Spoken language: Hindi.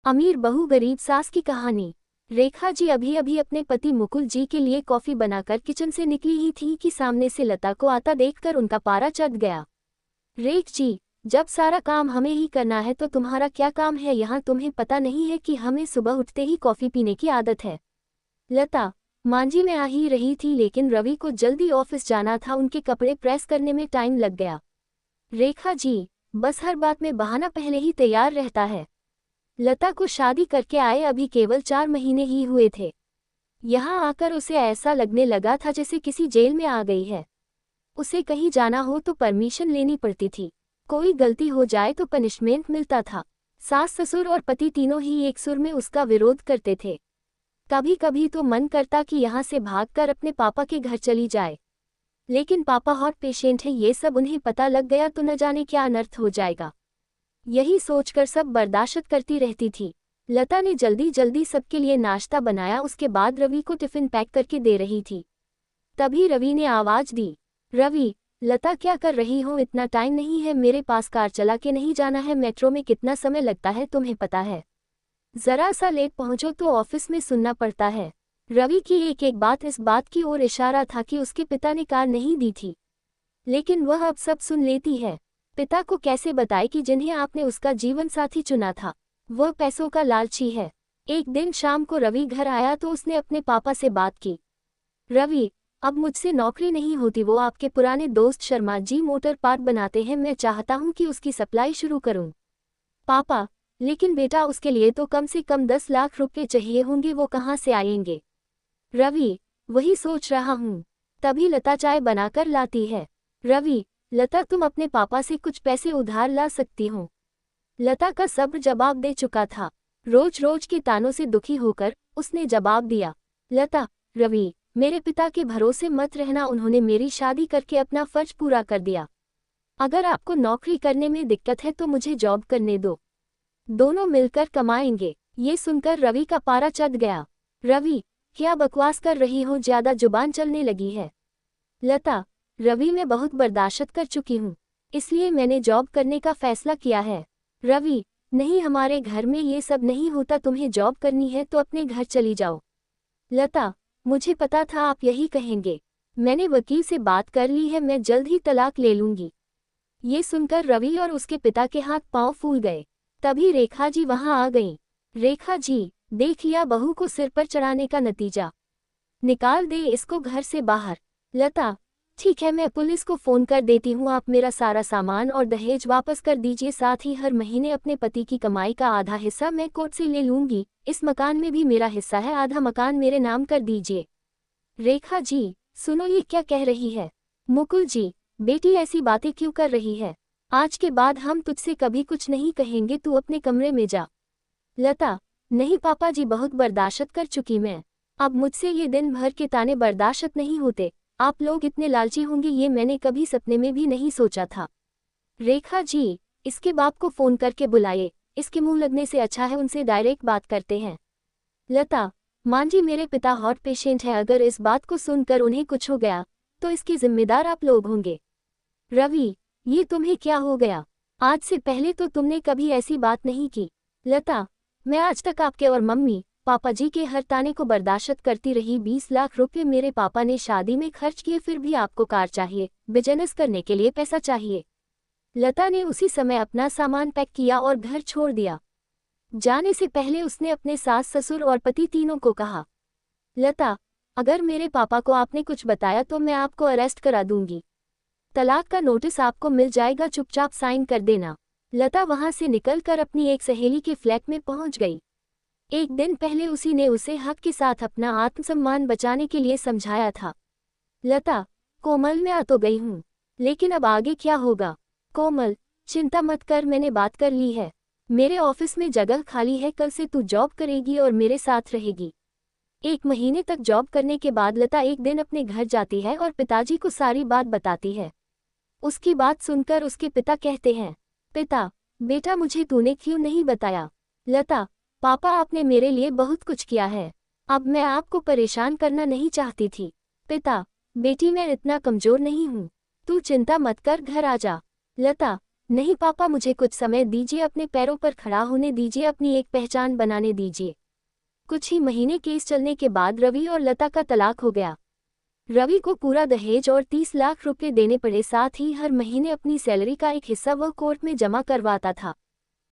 अमीर बहू गरीब सास की कहानी। रेखा जी अभी अभी अपने पति मुकुल जी के लिए कॉफी बनाकर किचन से निकली ही थी कि सामने से लता को आता देखकर उनका पारा चढ़ गया। रेख जी, जब सारा काम हमें ही करना है तो तुम्हारा क्या काम है यहाँ? तुम्हें पता नहीं है कि हमें सुबह उठते ही कॉफी पीने की आदत है। लता, मांझी में आ ही रही थी लेकिन रवि को जल्दी ऑफिस जाना था, उनके कपड़े प्रेस करने में टाइम लग गया। रेखा जी, बस हर बात में बहाना पहले ही तैयार रहता है। लता को शादी करके आए अभी केवल 4 महीने ही हुए थे। यहाँ आकर उसे ऐसा लगने लगा था जैसे किसी जेल में आ गई है। उसे कहीं जाना हो तो परमिशन लेनी पड़ती थी, कोई गलती हो जाए तो पनिशमेंट मिलता था। सास ससुर और पति तीनों ही एक सुर में उसका विरोध करते थे। कभी कभी तो मन करता कि यहाँ से भागकर अपने पापा के घर चली जाए, लेकिन पापा हार्ट पेशेंट हैं, ये सब उन्हें पता लग गया तो न जाने क्या अनर्थ हो जाएगा। यही सोचकर सब बर्दाश्त करती रहती थी। लता ने जल्दी जल्दी सबके लिए नाश्ता बनाया, उसके बाद रवि को टिफिन पैक करके दे रही थी। तभी रवि ने आवाज दी, रवि, लता क्या कर रही हो? इतना टाइम नहीं है मेरे पास, कार चला के नहीं जाना है? मेट्रो में कितना समय लगता है तुम्हें पता है? जरा सा लेट पहुंचो तो ऑफिस में सुनना पड़ता है। रवि की एक एक बात इस बात की ओर इशारा था कि उसके पिता ने कार नहीं दी थी, लेकिन वह अब सब सुन लेती है। पिता को कैसे बताए कि जिन्हें आपने उसका जीवन साथी चुना था वह पैसों का लालची है। एक दिन शाम को रवि घर आया तो उसने अपने पापा से बात की। रवि, अब मुझसे नौकरी नहीं होती, वो आपके पुराने दोस्त शर्मा जी मोटर पार्ट बनाते हैं, मैं चाहता हूं कि उसकी सप्लाई शुरू करूं। पापा, लेकिन बेटा उसके लिए तो कम से कम 10 लाख रुपए चाहिए होंगे, वो कहाँ से आएंगे? रवि, वही सोच रहा हूं। तभी लता चाय बनाकर लाती है। रवि, लता तुम अपने पापा से कुछ पैसे उधार ला सकती हो। लता का सब्र जवाब दे चुका था। रोज रोज के तानों से दुखी होकर उसने जवाब दिया, लता, रवि, मेरे पिता के भरोसे मत रहना, उन्होंने मेरी शादी करके अपना फर्ज पूरा कर दिया। अगर आपको नौकरी करने में दिक्कत है तो मुझे जॉब करने दो, दोनों मिलकर कमाएंगे। ये सुनकर रवि का पारा चढ़ गया। रवि, क्या बकवास कर रही हो? ज्यादा जुबान चलने लगी है। लता, रवि, मैं बहुत बर्दाश्त कर चुकी हूँ, इसलिए मैंने जॉब करने का फैसला किया है। रवि, नहीं, हमारे घर में ये सब नहीं होता, तुम्हें जॉब करनी है तो अपने घर चली जाओ। लता, मुझे पता था आप यही कहेंगे, मैंने वकील से बात कर ली है, मैं जल्द ही तलाक ले लूंगी। ये सुनकर रवि और उसके पिता के हाथ पांव फूल गए। तभी रेखा जी वहां आ गईं। रेखा जी, देख लिया बहू को सिर पर चढ़ाने का नतीजा, निकाल दे इसको घर से बाहर। लता, ठीक है, मैं पुलिस को फोन कर देती हूँ, आप मेरा सारा सामान और दहेज वापस कर दीजिए, साथ ही हर महीने अपने पति की कमाई का आधा हिस्सा मैं कोर्ट से ले लूंगी। इस मकान में भी मेरा हिस्सा है, आधा मकान मेरे नाम कर दीजिए। रेखा जी, सुनो ये क्या कह रही है? मुकुल जी, बेटी ऐसी बातें क्यों कर रही है? आज के बाद हम तुझसे कभी कुछ नहीं कहेंगे, तू अपने कमरे में जा। लता, नहीं पापा जी, बहुत बर्दाश्त कर चुकी मैं, अब मुझसे ये दिन भर के ताने बर्दाश्त नहीं होते। आप लोग इतने लालची होंगे ये मैंने कभी सपने में भी नहीं सोचा था। रेखा जी, इसके बाप को फोन करके बुलाए, इसके मुंह लगने से अच्छा है उनसे डायरेक्ट बात करते हैं। लता, मां जी, मेरे पिता हार्ट पेशेंट है, अगर इस बात को सुनकर उन्हें कुछ हो गया तो इसकी जिम्मेदार आप लोग होंगे। रवि, ये तुम्हें क्या हो गया? आज से पहले तो तुमने कभी ऐसी बात नहीं की। लता, मैं आज तक आपके और मम्मी पापा जी के हर ताने को बर्दाश्त करती रही। 20 लाख रुपए मेरे पापा ने शादी में खर्च किए, फिर भी आपको कार चाहिए, बिजनेस करने के लिए पैसा चाहिए। लता ने उसी समय अपना सामान पैक किया और घर छोड़ दिया। जाने से पहले उसने अपने सास ससुर और पति तीनों को कहा, लता, अगर मेरे पापा को आपने कुछ बताया तो मैं आपको अरेस्ट करा दूंगी, तलाक का नोटिस आपको मिल जाएगा, चुपचाप साइन कर देना। लता वहां से निकलकर अपनी एक सहेली के फ्लैट में पहुंच गई। एक दिन पहले उसी ने उसे हक के साथ अपना आत्मसम्मान बचाने के लिए समझाया था। लता, कोमल, मैं आ तो गई हूँ, लेकिन अब आगे क्या होगा? कोमल, चिंता मत कर, मैंने बात कर ली है, मेरे ऑफिस में जगह खाली है, कल से तू जॉब करेगी और मेरे साथ रहेगी। 1 महीने तक जॉब करने के बाद लता एक दिन अपने घर जाती है और पिताजी को सारी बात बताती है। उसकी बात सुनकर उसके पिता कहते हैं, पिता, बेटा मुझे तूने क्यों नहीं बताया? लता, पापा, आपने मेरे लिए बहुत कुछ किया है, अब मैं आपको परेशान करना नहीं चाहती थी। पिता, बेटी मैं इतना कमजोर नहीं हूँ, तू चिंता मत कर, घर आ जा। लता, नहीं पापा, मुझे कुछ समय दीजिए, अपने पैरों पर खड़ा होने दीजिए, अपनी एक पहचान बनाने दीजिए। कुछ ही महीने केस चलने के बाद रवि और लता का तलाक हो गया। रवि को पूरा दहेज और 30 लाख रुपए देने पड़े, साथ ही हर महीने अपनी सैलरी का एक हिस्सा वह कोर्ट में जमा करवाता था।